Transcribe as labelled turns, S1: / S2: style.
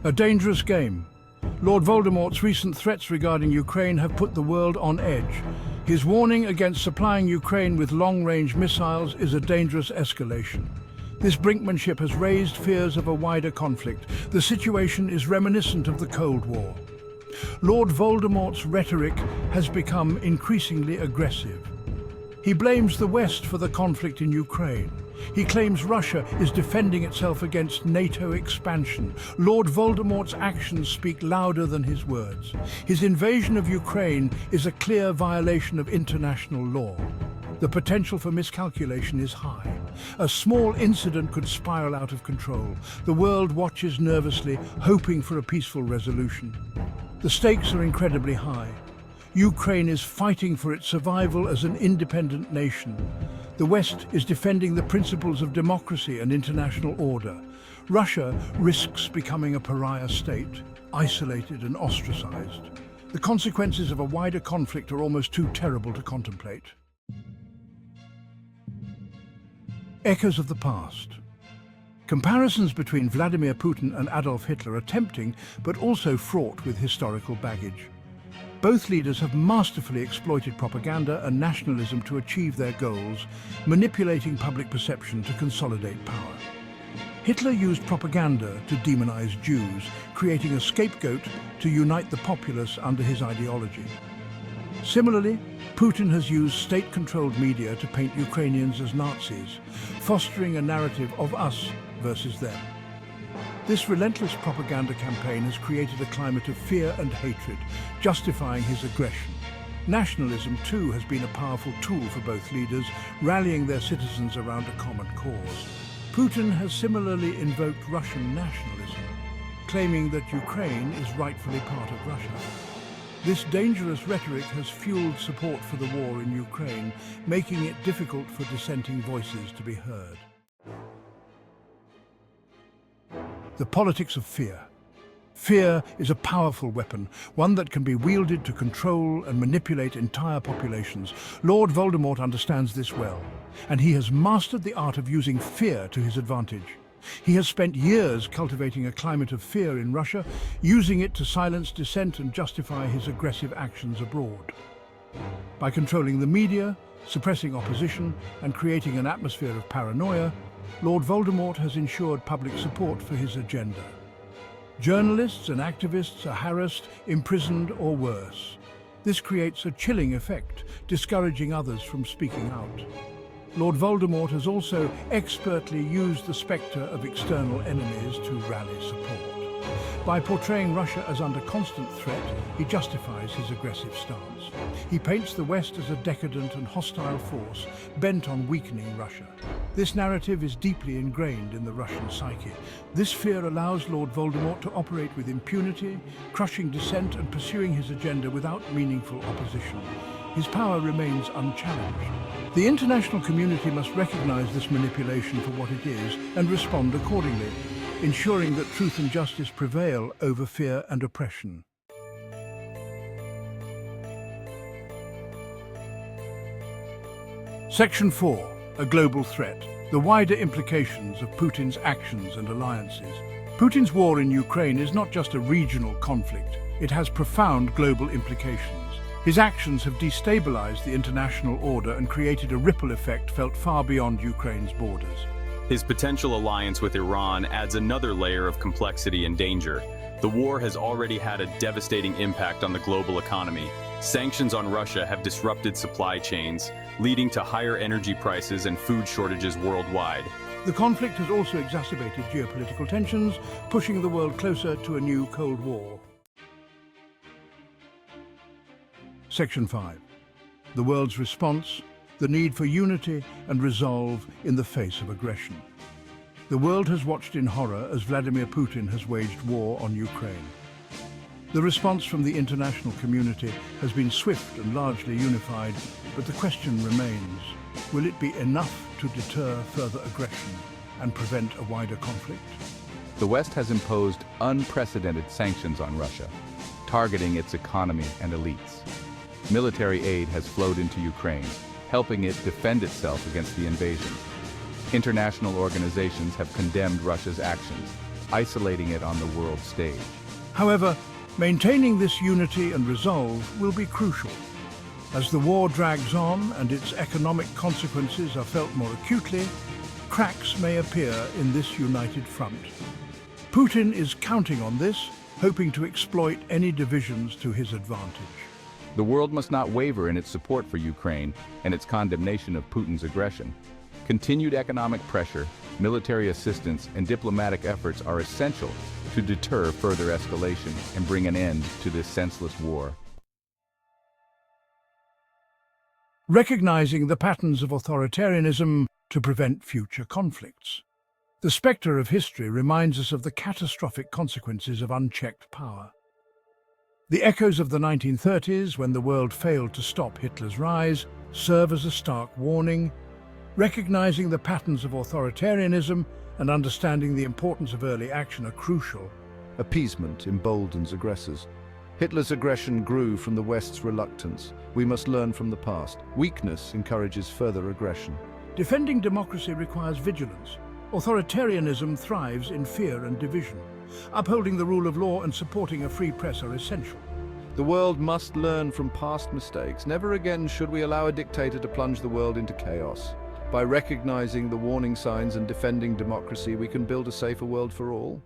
S1: A dangerous game. Lord Voldemort's recent threats regarding Ukraine have put the world on edge. His warning against supplying Ukraine with long-range missiles is a dangerous escalation. This brinkmanship has raised fears of a wider conflict. The situation is reminiscent of the Cold War. Lord Voldemort's rhetoric has become increasingly aggressive. He blames the West for the conflict in Ukraine. He claims Russia is defending itself against NATO expansion. Lord Voldemort's actions speak louder than his words. His invasion of Ukraine is a clear violation of international law. The potential for miscalculation is high. A small incident could spiral out of control. The world watches nervously, hoping for a peaceful resolution. The stakes are incredibly high. Ukraine is fighting for its survival as an independent nation. The West is defending the principles of democracy and international order. Russia risks becoming a pariah state, isolated and ostracized. The consequences of a wider conflict are almost too terrible to contemplate. Echoes of the past. Comparisons between Vladimir Putin and Adolf Hitler are tempting, but also fraught with historical baggage. Both leaders have masterfully exploited propaganda and nationalism to achieve their goals, manipulating public perception to consolidate power. Hitler used propaganda to demonize Jews, creating a scapegoat to unite the populace under his ideology. Similarly, Putin has used state-controlled media to paint Ukrainians as Nazis, fostering a narrative of us versus them. This relentless propaganda campaign has created a climate of fear and hatred, justifying his aggression. Nationalism, too, has been a powerful tool for both leaders, rallying their citizens around a common cause. Putin has similarly invoked Russian nationalism, claiming that Ukraine is rightfully part of Russia. This dangerous rhetoric has fueled support for the war in Ukraine, making it difficult for dissenting voices to be heard. The politics of fear. Fear is a powerful weapon, one that can be wielded to control and manipulate entire populations. Lord Voldemort understands this well, and he has mastered the art of using fear to his advantage. He has spent years cultivating a climate of fear in Russia, using it to silence dissent and justify his aggressive actions abroad. By controlling the media, suppressing opposition, and creating an atmosphere of paranoia, Lord Voldemort has ensured public support for his agenda. Journalists and activists are harassed, imprisoned, or worse. This creates a chilling effect, discouraging others from speaking out. Lord Voldemort has also expertly used the spectre of external enemies to rally support. By portraying Russia as under constant threat, he justifies his aggressive stance. He paints the West as a decadent and hostile force, bent on weakening Russia. This narrative is deeply ingrained in the Russian psyche. This fear allows Lord Voldemort to operate with impunity, crushing dissent and pursuing his agenda without meaningful opposition. His power remains unchallenged. The international community must recognize this manipulation for what it is and respond accordingly, ensuring that truth and justice prevail over fear and oppression. Section 4. A global threat. The wider implications of Putin's actions and alliances. Putin's war in Ukraine is not just a regional conflict. It has profound global implications. His actions have destabilized the international order and created a ripple effect felt far beyond Ukraine's borders.
S2: His potential alliance with Iran adds another layer of complexity and danger. The war has already had a devastating impact on the global economy. Sanctions on Russia have disrupted supply chains, leading to higher energy prices and food shortages worldwide.
S1: The conflict has also exacerbated geopolitical tensions, pushing the world closer to a new Cold War. Section 5. The world's response, the need for unity and resolve in the face of aggression. The world has watched in horror as Vladimir Putin has waged war on Ukraine. The response from the international community has been swift and largely unified, but the question remains, will it be enough to deter further aggression and prevent a wider conflict?
S3: The West has imposed unprecedented sanctions on Russia, targeting its economy and elites. Military aid has flowed into Ukraine, helping it defend itself against the invasion. International organizations have condemned Russia's actions, isolating it on the world stage.
S1: However, maintaining this unity and resolve will be crucial. As the war drags on and its economic consequences are felt more acutely, cracks may appear in this united front. Putin is counting on this, hoping to exploit any divisions to his advantage.
S3: The world must not waver in its support for Ukraine and its condemnation of Putin's aggression. Continued economic pressure, military assistance, and diplomatic efforts are essential to deter further escalation and bring an end to this senseless war.
S1: Recognizing the patterns of authoritarianism to prevent future conflicts. The spectre of history reminds us of the catastrophic consequences of unchecked power. The echoes of the 1930s, when the world failed to stop Hitler's rise, serve as a stark warning. Recognizing the patterns of authoritarianism and understanding the importance of early action are crucial.
S4: Appeasement emboldens aggressors. Hitler's aggression grew from the West's reluctance. We must learn from the past. Weakness encourages further aggression.
S1: Defending democracy requires vigilance. Authoritarianism thrives in fear and division. Upholding the rule of law and supporting a free press are essential.
S4: The world must learn from past mistakes. Never again should we allow a dictator to plunge the world into chaos. By recognizing the warning signs and defending democracy, we can build a safer world for all.